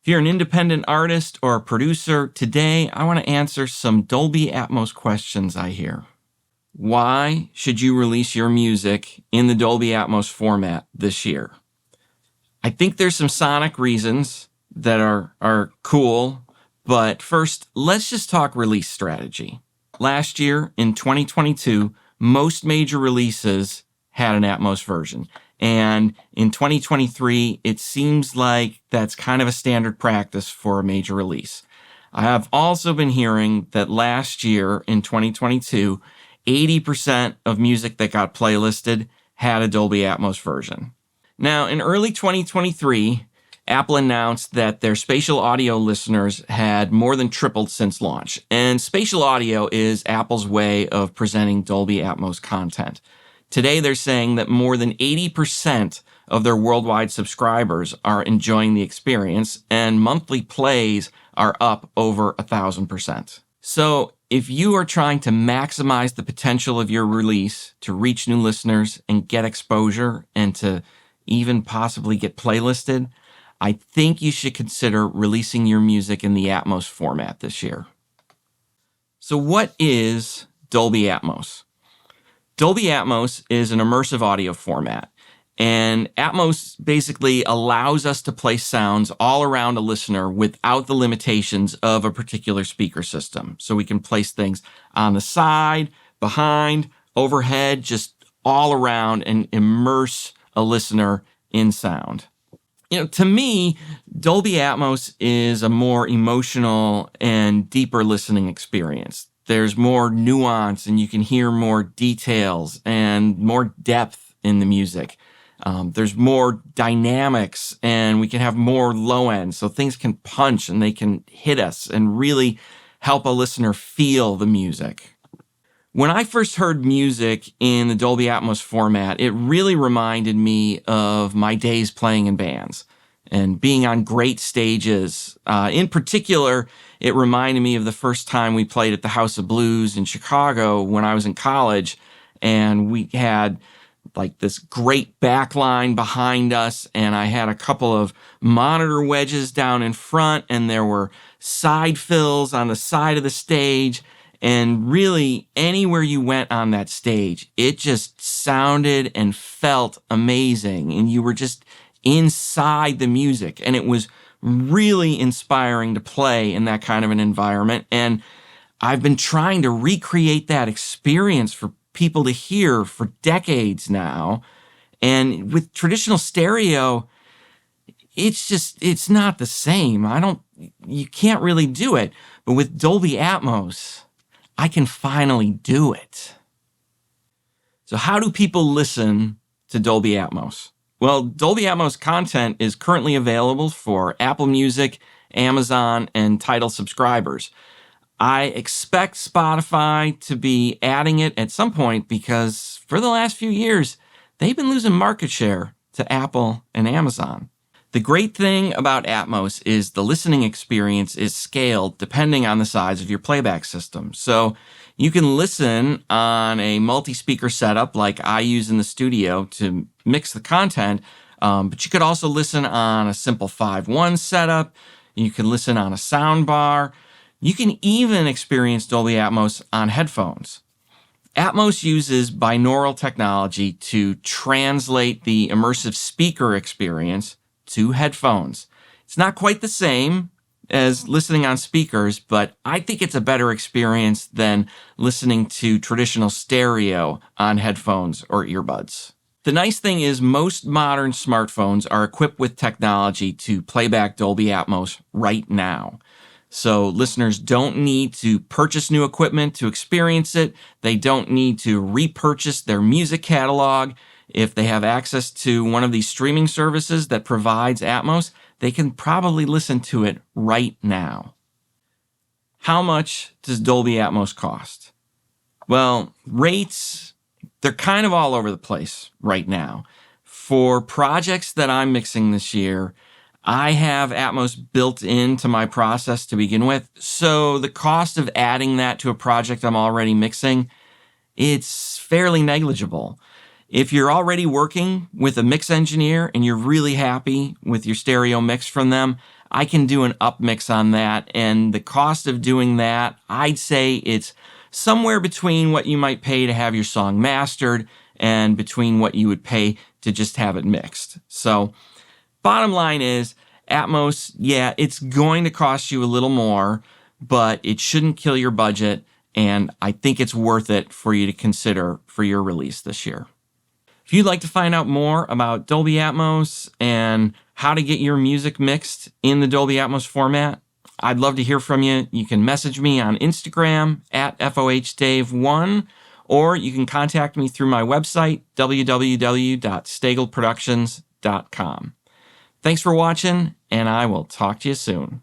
If you're an independent artist or a producer, today I want to answer some Dolby Atmos questions I hear. Why should you release your music in the Dolby Atmos format this year? I think there's some sonic reasons that are cool, but first, let's just talk release strategy. Last year, in 2022, most major releases had an Atmos version. And in 2023, it seems like that's kind of a standard practice for a major release. I have also been hearing that last year, in 2022, 80% of music that got playlisted had a Dolby Atmos version. Now, in early 2023, Apple announced that their spatial audio listeners had more than tripled since launch. And spatial audio is Apple's way of presenting Dolby Atmos content. Today, they're saying that more than 80% of their worldwide subscribers are enjoying the experience, and monthly plays are up over 1,000%. So, if you are trying to maximize the potential of your release to reach new listeners and get exposure and to even possibly get playlisted, I think you should consider releasing your music in the Atmos format this year. So what is Dolby Atmos? Dolby Atmos is an immersive audio format, and Atmos basically allows us to play sounds all around a listener without the limitations of a particular speaker system. So we can place things on the side, behind, overhead, just all around and immerse a listener in sound. To me, Dolby Atmos is a more emotional and deeper listening experience. There's more nuance and you can hear more details and more depth in the music. There's more dynamics and we can have more low end, so things can punch and they can hit us and really help a listener feel the music. When I first heard music in the Dolby Atmos format, it really reminded me of my days playing in bands and being on great stages. In particular, it reminded me of the first time we played at the House of Blues in Chicago when I was in college, and we had like this great backline behind us, and I had a couple of monitor wedges down in front, and there were side fills on the side of the stage. And really, anywhere you went on that stage, it just sounded and felt amazing. And you were just inside the music. And it was really inspiring to play in that kind of an environment. And I've been trying to recreate that experience for people to hear for decades now. And with traditional stereo, it's not the same. You can't really do it. But with Dolby Atmos, I can finally do it. So how do people listen to Dolby Atmos? Well, Dolby Atmos content is currently available for Apple Music, Amazon, and Tidal subscribers. I expect Spotify to be adding it at some point because for the last few years, they've been losing market share to Apple and Amazon. The great thing about Atmos is the listening experience is scaled depending on the size of your playback system. So you can listen on a multi-speaker setup like I use in the studio to mix the content, but you could also listen on a simple 5.1 setup. You can listen on a sound bar. You can even experience Dolby Atmos on headphones. Atmos uses binaural technology to translate the immersive speaker experience to headphones. It's not quite the same as listening on speakers, but I think it's a better experience than listening to traditional stereo on headphones or earbuds. The nice thing is most modern smartphones are equipped with technology to play back Dolby Atmos right now. So listeners don't need to purchase new equipment to experience it. They don't need to repurchase their music catalog. If they have access to one of these streaming services that provides Atmos, they can probably listen to it right now. How much does Dolby Atmos cost? Well, rates, they're kind of all over the place right now. For projects that I'm mixing this year, I have Atmos built into my process to begin with, so the cost of adding that to a project I'm already mixing, it's fairly negligible. If you're already working with a mix engineer and you're really happy with your stereo mix from them, I can do an upmix on that, and the cost of doing that, I'd say it's somewhere between what you might pay to have your song mastered and between what you would pay to just have it mixed. So bottom line is, Atmos, yeah, it's going to cost you a little more, but it shouldn't kill your budget, and I think it's worth it for you to consider for your release this year. If you'd like to find out more about Dolby Atmos and how to get your music mixed in the Dolby Atmos format, I'd love to hear from you. You can message me on Instagram at FOHDave1, or you can contact me through my website, www.staglproductions.com. Thanks for watching, and I will talk to you soon.